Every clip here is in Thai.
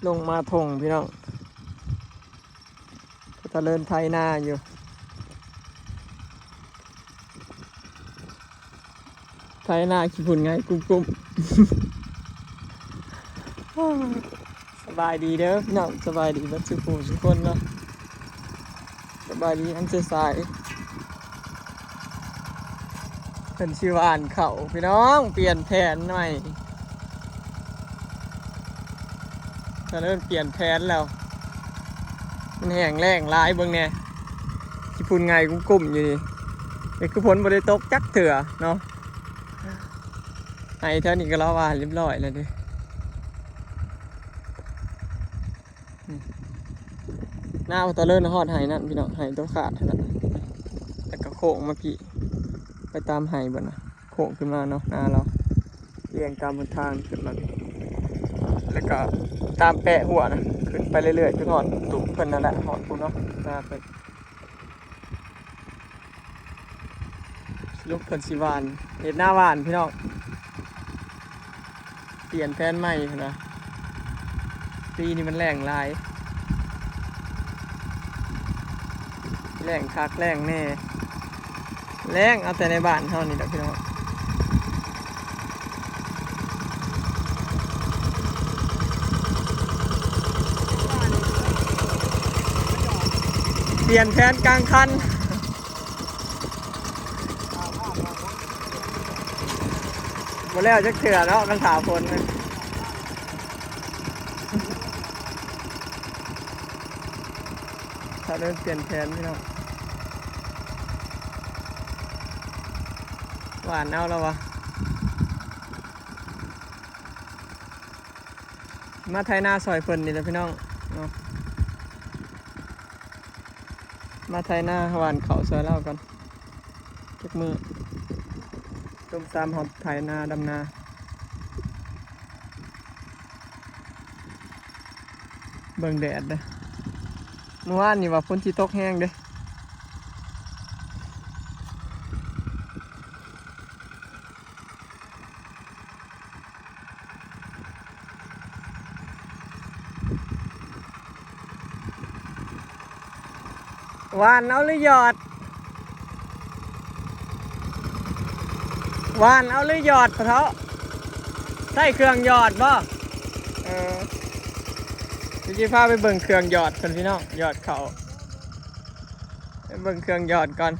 ลงมาทงพี่น้องก็จะเลินไทยหน้าอยู่ไทยหน้าขี้ฝุ่นไงกุ้มสบายดีเด้อพี่น้องสบายดีบัดสุขุทุกคนเนาะสบายดีอันสายเป็นชื่อว่าอ่านเขาพี่น้องเปลี่ยนแผนหน่อยจะเริ่มเปลี่ยนแผนแล้วมันแห้งแล้งร้ายเบิ่งเนี่ยขี้ฝุ่นไงกุ้มอยู่นี่นี่คือผลบริตกจักเถื่อเนาะไอ้เท่านี้ก็แล้วว่าเรียบร้อยแล้วดิหน้าตะเลิ่นหอดไห้นั่นพี่น้องไห้ตัวขาดนั่นแล้วก็โค้งมาพี่ไปตามไห้บ่นะโค้งขึ้นมาเนาะหน้าเราเรียงตามบนทางขึ้นมาพี่แล้วก็ตามแปะหัวนะขึ้นไปเรื่อยๆจนหอดตุ่มเพิ่นนั่นแหละหอดกูเนาะหน้าไปลูกเพิ่นสิหวานเห็ดหน้าหวานพี่น้องเปลี่ยนแผนใหม่นะปีนี้มันแรงหลายแรงคักแรงแน่แรงเอาแต่ในบ้านเท่านี้แหละพี่น้องเปลี่ยนแผนกลางคันหมดแล้วจะเถื่อเนาะกันถาฝนเลยถ้าเดินเปลี่ยนแผนพี่น้องหวานเอาแล้ววะมาไทยนาซอยเพิ่นนี่แหละพี่น้องเนาะมาไทยนาหวานเขาซอยเล่ากันทุกมือต้มซ้ำหอบไทยนาดำนาเบิ่งแดดเด้อเมื่อวานนี่ว่าฝนสิตกแห้งเด้อหวานเอาหรือหยอดหวานเอาหรือหยอดปะเถาะใส่เครื่องหยอดบ่พี่พาไปเบิ่งเครื่องหยอดคนพี่น้องหยอดเขาไปเบิ่งเครื่องหยอดก่อน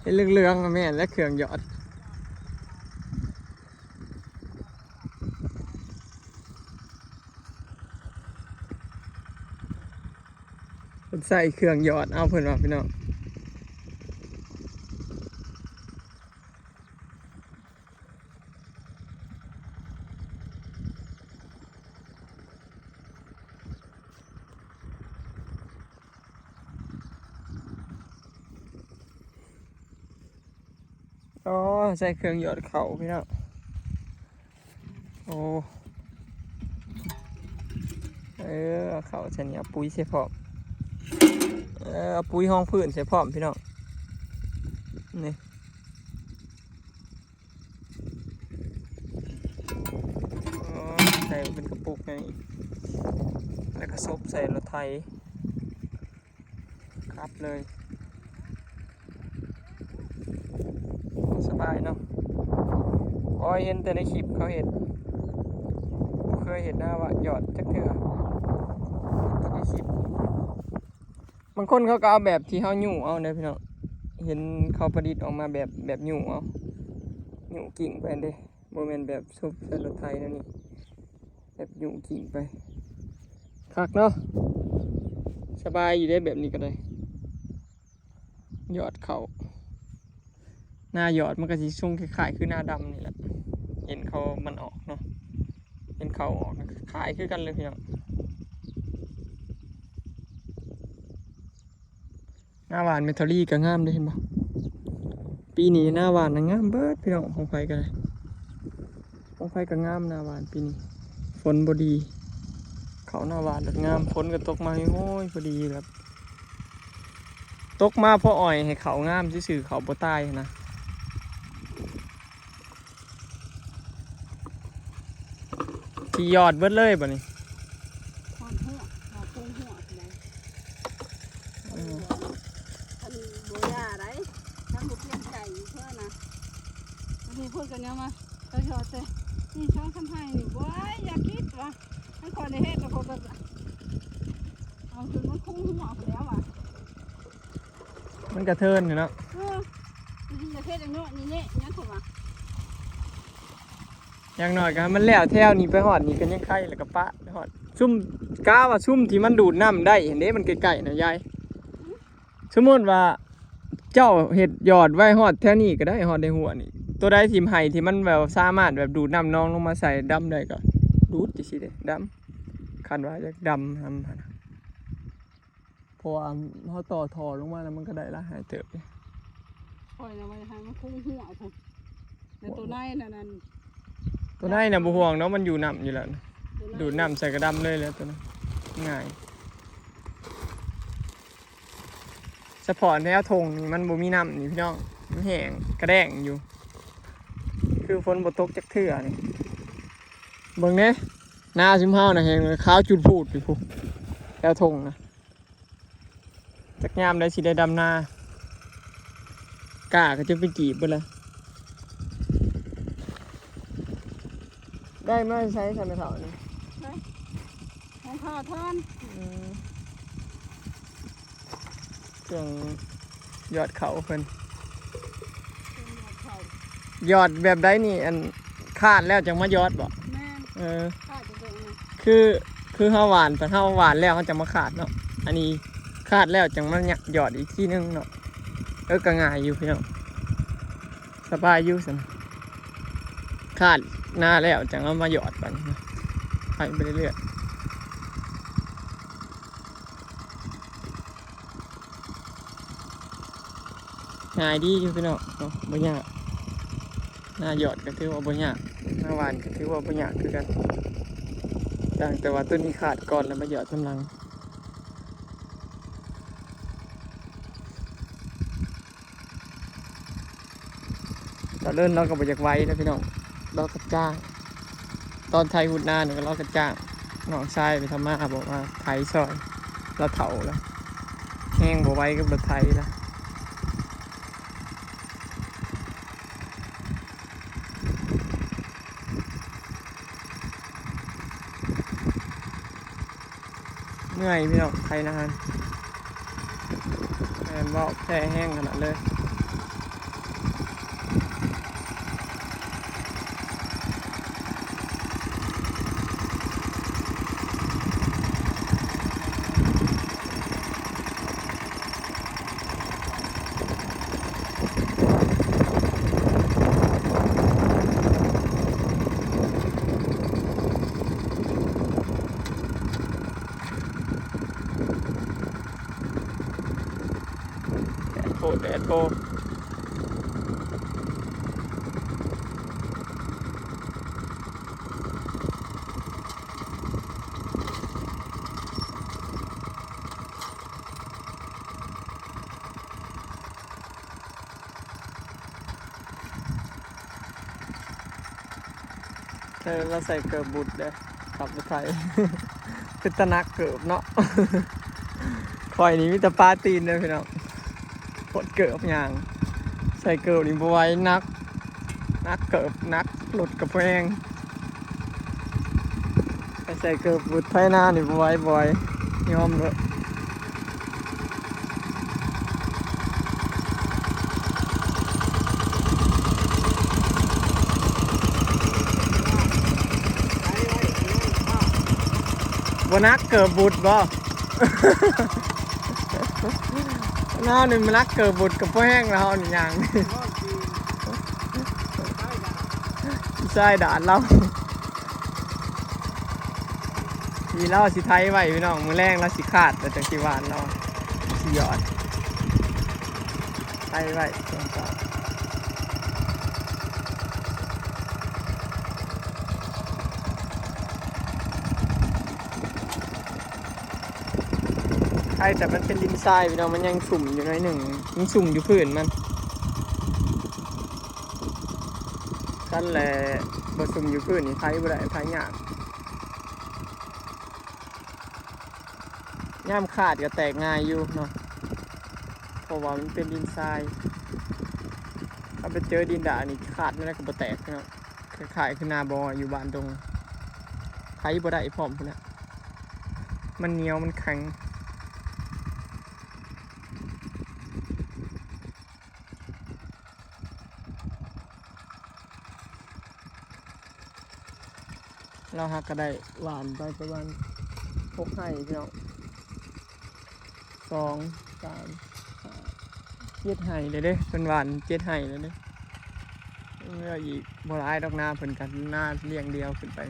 เห็นเหลืองๆแม่นและเครื่องหยอดใส่เครื่องหยอดเอาเพิ่นว่าพี่น้องอ๋อใส่เครื่องหยอดเขาพี่น้องโอ้เขาใส่เนี่ยปุ๋ยเสียพร้อมปุ๋ยห้องพื้นเสียพร้อมพี่น้องนี่ใส่เป็นกระปุกไงแล้วก็ซบใส่รถไถครับเลยสบายเนาะอ๋อเห็นแต่ในคลิปเขาเห็นเคยเห็นหน้าว่าหยอดจักเถื่อแต่ในคลิปบางคนเขาก็เอาแบบที่เขาหยู่เอาเนี่ยพี่น้องเห็นเขาประดิษฐ์ออกมาแบบหยู่เอาหยู่กิ่งไปเด้โมเมนต์แบบซุปใส่รถไถนั่นนี่แบบหยู่กิ่งไปคักเนาะสบายอยู่ได้แบบนี้ก็ได้หยอดเขาหน้าหยอดมันก็สิชุ่มคล้ายๆคือหน้าดำนี่แหละเห็นเขามันออกเนาะเห็นเขาออกคล้ายคือกันเลยพี่น้องหน้าหวานเมทัลลี่ก็งามเลยเห็นปะปีนี้หน้าหวานนะงามเบิดพี่น้องของไฟกันเลยของไฟก็งามหน้าหวานปีนี้ฝนบดีเขาหน้าหวานแบบงามฝนก็ตกมาโอ้ยพอดีครับตกมาเพราะอ่อยให้เขางามซื่อๆเขาบ่ตายนะ ที่ยอดเบิดเลยบ่นี่ หอดหัวหอดพุงหัวเลยท่านโบยาไรท่านบุกเลี้ยงไก่เพื่อนนะวันนี้พูดกันเนี่ยมาเขาชอบเต้นี่ช่องทำให้นี่ว้ายอย่าคิดว่าท่านคอยในเฮ็ดแต่คนก็เอาคือมันคุ้งหัวไปแล้วอ่ะ มันกระเทินอยู่เนาะ จริงๆจะเฮ็ดอย่างโน้นนี่เนี่ยงั้นถูกป่ะ อย่างน้อยก็ให้มันแล้วแถวนี้ไปหอดนี่กันยังไข่แล้วก็ปะไปหอดซุ่มกาว่าซุ่มที่มันดูดน้ำได้เห็นเด้มันไกลๆนะยายสมมติว่าเจ้าเห็ดหยอดไว้หอดแถวนี้ก็ได้หอดในหัวนี่ตัวใดทีมไห้ที่มันแบบสามารถแบบดูดน้ำนองลงมาใส่ดำได้ก็ดูดจะสิเด้ดำคันว่าจะดำทำนะเพราะว่าเขาต่อทอลงมาแล้วมันก็ได้ละหายเติบเลย คอยนะมันทางมันคุ้งหัวผมในตัวในนั่น ตัวได้น่ะบ่ห่วงเนาะมันอยู่น้ำอยู่แล้วนะดูดน้ำใส่กระดำเลยแล้วตัวนั้นง่ายสปอร์ตแนวทงนี่มันบ่มีน้ำนี่พี่น้องมันแห้งกระแดงอยู่คือฝนบ่ตกจักเทื่อนี่เบิ่งเด้หน้าซิมเฮาน่ะแห้งขาวจุดพูดอยู่พุ่นแนวทงนะจักยามได้สิได้ดำนากล้าก็จะไปจีบเบิดละได้มาใช้ทำไมเถานี่ ของข้าวทอน เครื่องยอดเขาเพิ่นยอดแบบใดนี่อันคาดแล้วจังมายอดบ่ แม่ข้าวจะเป็นไง คือเฮาหวานแต่เฮาหวานแล้วเฮาจะมาขาดเนาะอันนี้คาดแล้วจังมาหยอดอีกทีนึงเนาะก็ง่ายอยู่พี่น้องสบายอยู่ซั่นคาดหน้าแล้วจังเอามาหยอดกันไปเรื่อยๆง่ายดีอยู่พี่น้องเนาะบ่ยากหน้าหยอดก็ถือว่าบ่ยากหน้าหวานก็ถือว่าบ่ยากคือกันแต่ว่าต้นนี้ขาดก่อนแล้วมาหยอดกำลังเราเริ่มเราก็บ่อยากไว้แล้วพี่น้องเราก็จ้างตอนไทยหุ่นหน้าเนี่ยเราก็จ้างน้องชายไปทำมาบอกว่าไทยซอยเราเถ่าแล้วแห้งบ่ไว้กับรถไทยแล้วเหนื่อยพี่น้องไทยนานแอนบอกแค่แห้งขนาดเลยแดดโปเราใส่เกิบบุตรเลยขับรถไทย คือตะนักเกิบเนาะ คอยนี้มีแต่ปลาตีนเลยพี่น้องโคตรเกิบอย่างใส่เกิบนี่บไหว้นักเกิบนักหลุดกับแพงใส่เกิบบุตรไทยหน้านี่บไหว้บ่อยยอมเลยบนักเกิบบุตรบ่ น้าหนึ่งมันนักเกิบบุตรกับพวกแห้งแล้วหนึ่งอย่างใช่ด่านเราทีเราสิไทยไว้พี่น้องมือแรงเราสิขาดแต่จังสิหวานเราสิหยอดไทยไว้ตรงกลางใช่แต่มันเป็นดินทรายพี่น้องมันยังสุ่มอยู่หน่อยหนึ่งยังสุ่มอยู่พื้นมันขั้นแหละบสุ่มอยู่พื้นนี่ไทยบ่ได้ไทยยาก ย่ามขาดก็แตกง่ายอยู่เนาะเพราะว่ามันเป็นดินทรายถ้าไปเจอดินด่านี่ขาดไม่ได้ก็บ่แตกเนาะขายคือนาบออยู่บ้านตรงไผบ่ได้พร้อมพุ่นน่ะมันเหนียวมันแข็งเราหักก็ได้หวานไปประมาณ6 ให้พี่น้อง2 3 5 7 ให้เลยเด้เป็นหวาน7 ให้เลยเด้เมื่ออีกบ่หลายดอกนาเพิ่นกันหน้าเลี้ยงเดียวขึ้นไป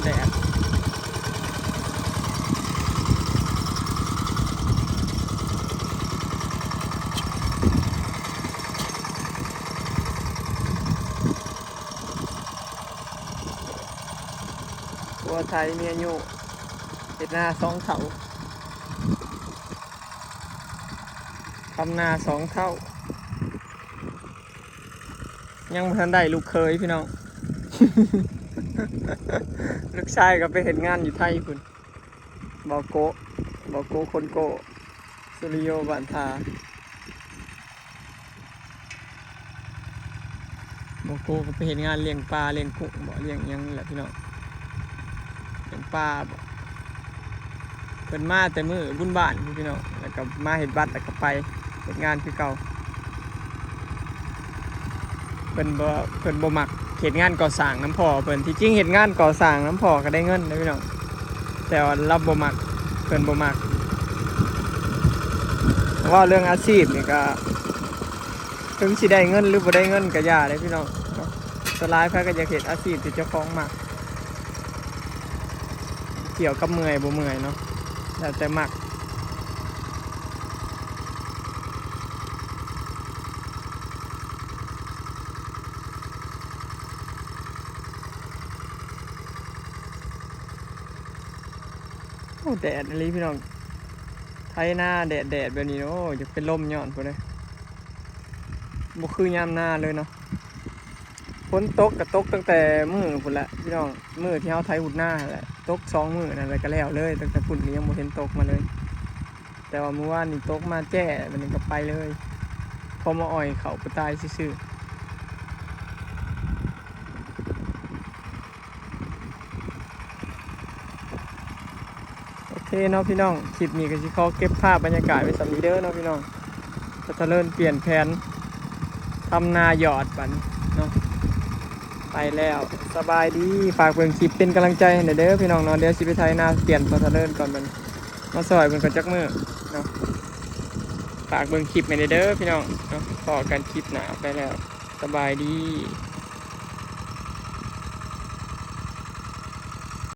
แดดตัวไทยเมียโยเห็ดหน้า2 เท่าทำนา2 เท่ายังบ่ทันได้ลูกเคยพี่น้อง ลูกชายก็ไปเห็นงานอยู่ไทยคุณบอโกคนโกสุริโยบันทาบอโกก็ไปเห็นงานเลี้ยงปลาเลี้ยงกุ้งบ่เลี้ยงหยังนี่แหละพี่น้องเลี้ยงปลาบ่เพิ่นมาแต่มื้อบุญบ้านพี่น้องแล้วก็มาเฮ็ดบัตรแล้วก็ไปเฮ็ดงานคือเก่าเพิ่นบ่มักเฮ็ดงานก่อสร้างน้ำพ่อเพิ่นที่จริงเฮ็ดงานก่อสร้างน้ำพ่อก็ได้เงินนะพี่น้องแต่ว่าเราบ่มักเพิ่นบ่มักว่าเรื่องอาชีพนี่ก็ถึงสิได้เงินหรือบ่ได้เงินก็อย่าเลยพี่น้องสลายเพิ่นก็จะเฮ็ดอาชีพที่เจ้าของมักเกี่ยวกับเมื่อยบ่เมื่อยเนาะแล้วแต่มักโอ้แดดอะไรพี่น้องไทยหน้าแดดแบบนี้โอ้จะเป็นลมย้อนพุ่นเลยบ่คือยามหน้าเลยเนาะฝนตกก็ตกตั้งแต่มื้อพุ่นละพี่น้องมื้อที่เฮาไถหุดหน้าแหละตก2 มื้อนั่นแหละก็แล้วเลยตั้งแต่พุ่นนี้ยังบ่เห็นตกมาเลยแต่ว่าเมื่อวานนี่ตกมาแจ้มันนี้ก็ไปเลยพอมาอ่อยเขาไปตายซื่อโอเคเนาะพี่น้องคลิปนี้ก็สิขอเก็บภาพบรรยากาศไว้สำนี้เด้อเนาะพี่น้องก็จะเริ่มเปลี่ยนแผนทำนาหยอดบัดนี้เนาะไปแล้วสบายดีฝากเบิ่งคลิปเป็นกำลังใจให้หน่อยเด้อพี่น้องเนาะเดี๋ยวสิไปไทยนาเปลี่ยนพอทะเลินก่อนมันมาซอยเบิ่งกันจักมื้อเนาะฝากเบิ่งคลิปให้หน่อยเด้อพี่น้องเนาะพอกันคลิปหน้าไปแล้วสบายดี